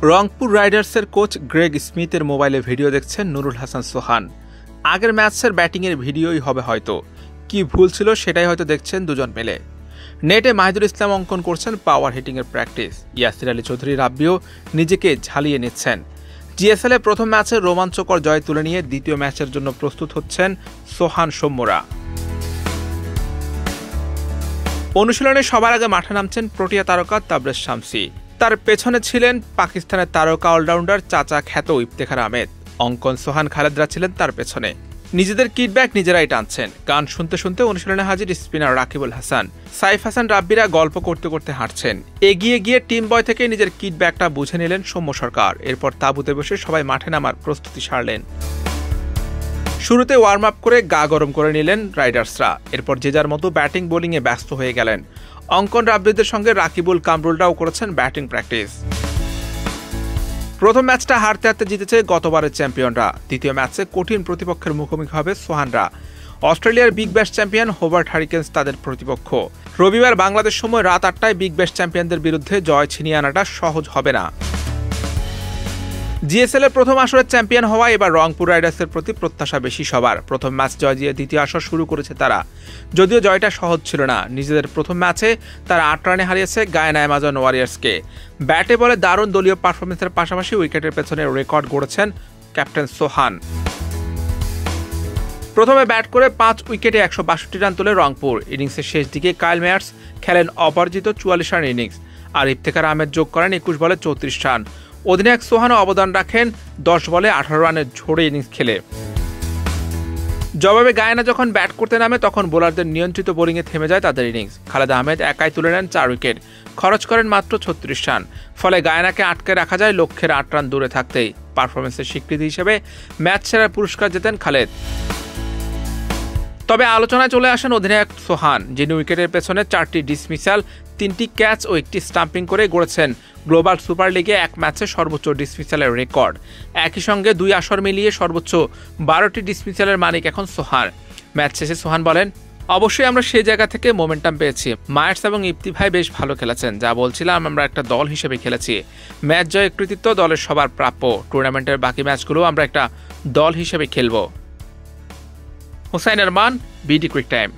রংপুর রাইডার্সের coach Gregg স্মিথের মোবাইলে video দেখছেন নুরুল হাসান সোহান। আগের ম্যাচের ব্যাটিংয়ের ভিডিওই হবে হয়তো, কি ভুল ছিল সেটাই হয়তো দেখছেন দুজন মিলে। নেটে মাহিদুল ইসলাম অঙ্কন করছেন পাওয়ার হিটিংয়ের প্র্যাকটিস। ইয়াসির আলী চৌধুরী রাব্বিও নিজেকে ঝালিয়ে নিচ্ছেন। জিএসএল এ প্রথম ম্যাচে রোমাঞ্চকর জয় তুলে নিয়ে দ্বিতীয় ম্যাচের জন্য প্রস্তুত হচ্ছেন সোহান সৌম্যরা। অনুশীলনে সবার আগে মাঠে নামছেন প্রোটিয়া তারকা তাবরেজ শামসী। তার পেছনে ছিলেন পাকিস্তানের তারকা অলরাউন্ডার চাচা খ্যাত ইফতেখার আহমেদ। অঙ্কন সোহান খালেদরা ছিলেন তার পেছনে। নিজেদের কিডব্যাক নিজেরাই টানছেন। গান শুনতে শুনতে অনুশীলনে হাজির স্পিনার রাকিবুল হাসান, সাইফ হাসান রাব্বিরা গল্প করতে করতে হাঁটছেন। এগিয়ে গিয়ে টিম বয় থেকে নিজের কিডব্যাকটা বুঝে নিলেন সৌম্য সরকার। এরপর তাঁবুতে বসে সবাই মাঠে নামার প্রস্তুতি সারলেন। শুরুতে ওয়ার্ম আপ করে গা গরম করে নিলেন রাইডার্সরা। এরপর যে যার মতো ব্যাটিং বোলিংয়ে ব্যস্ত হয়ে গেলেন। অঙ্কন রাব্বিদের সঙ্গে রাকিবুল কামরুলরাও করেছেন ব্যাটিং প্র্যাকটিস। প্রথম ম্যাচটা হারতে হারতে জিতেছে গতবারের চ্যাম্পিয়নরা। দ্বিতীয় ম্যাচে কঠিন প্রতিপক্ষের মুখোমুখি হবে সোহানরা। অস্ট্রেলিয়ার Big Bash champion Hobart Hurricanes তাদের প্রতিপক্ষ। রবিবার বাংলাদেশ সময় রাত ৮টায় বিগ ব্যাশ চ্যাম্পিয়নদের বিরুদ্ধে জয় ছিনিয়ে আনাটা সহজ হবে না। জিএসএল এর প্রথম আসরের চ্যাম্পিয়ন হওয়া এবার রংপুর রাইডার্সের প্রতি প্রত্যাশা বেশি সবার। প্রথম ম্যাচ জয় দিয়ে দ্বিতীয় আসর শুরু করেছে তারা। যদিও জয়টা সহজ ছিল না। নিজেদের প্রথম ম্যাচে তারা ৮ রানে হারিয়েছে গায়ানা অ্যামাজন ওয়ারিয়ার্সকে। ব্যাটে বলে দারুণ দলীয় পারফরমেন্সের পাশাপাশি উইকেটের পেছনে রেকর্ড গড়েছেন ক্যাপ্টেন সোহান। প্রথমে ব্যাট করে ৫ উইকেটে ১৬২ রান তোলে রংপুর। ইনিংসের শেষ দিকে কাইল মেয়ার্স খেলেন অপরাজিত ৪৪ রান ইনিংস, আর ইফতেখার আহমেদ যোগ করেন ২১ বলে ৩৪ রান। অধিনায়ক সোহানও অবদান রাখেন ১০ বলে ১৮ রানের ঝোড়ে ইনিংস খেলে। জবাবে গায়ানা যখন ব্যাট করতে নামে তখন বোলারদের নিয়ন্ত্রিত বোলিংয়ে থেমে যায় তাদের ইনিংস। খালেদ আহমেদ একাই তুলে নেন ৪ উইকেট, খরচ করেন মাত্র ৩৬ রান। ফলে গায়ানাকে আটকে রাখা যায় লক্ষ্যের ৮ রান দূরে থাকতেই। পারফরমেন্সের স্বীকৃতি হিসেবে ম্যাচ সেরার পুরস্কার জেতেন খালেদ। তবে আলোচনায় চলে আসেন অধিনায়ক সোহান, যিনি উইকেটের পেছনে ৪টি ডিসমিসাল, ৩টি ক্যাচ ও ১টি স্টাম্পিং করে গড়েছেন গ্লোবাল সুপার লিগে এক ম্যাচে সর্বোচ্চ ডিসমিসালের রেকর্ড। একই সঙ্গে ২ আসর মিলিয়ে সর্বোচ্চ ১২টি ডিসমিসালের মালিক এখন সোহান। ম্যাচ শেষে সোহান বলেন, অবশ্যই আমরা সেই জায়গা থেকে মোমেন্টাম পেয়েছি। মায়ার্স এবং ইফতি ভাই বেশ ভালো খেলেছেন। যা বলছিলাম, আমরা একটা দল হিসেবে খেলেছি। ম্যাচ জয়ের কৃতিত্ব দলের সবার প্রাপ্য। টুর্নামেন্টের বাকি ম্যাচগুলো আমরা একটা দল হিসেবে খেলব। Hussain Arman, BD quick time.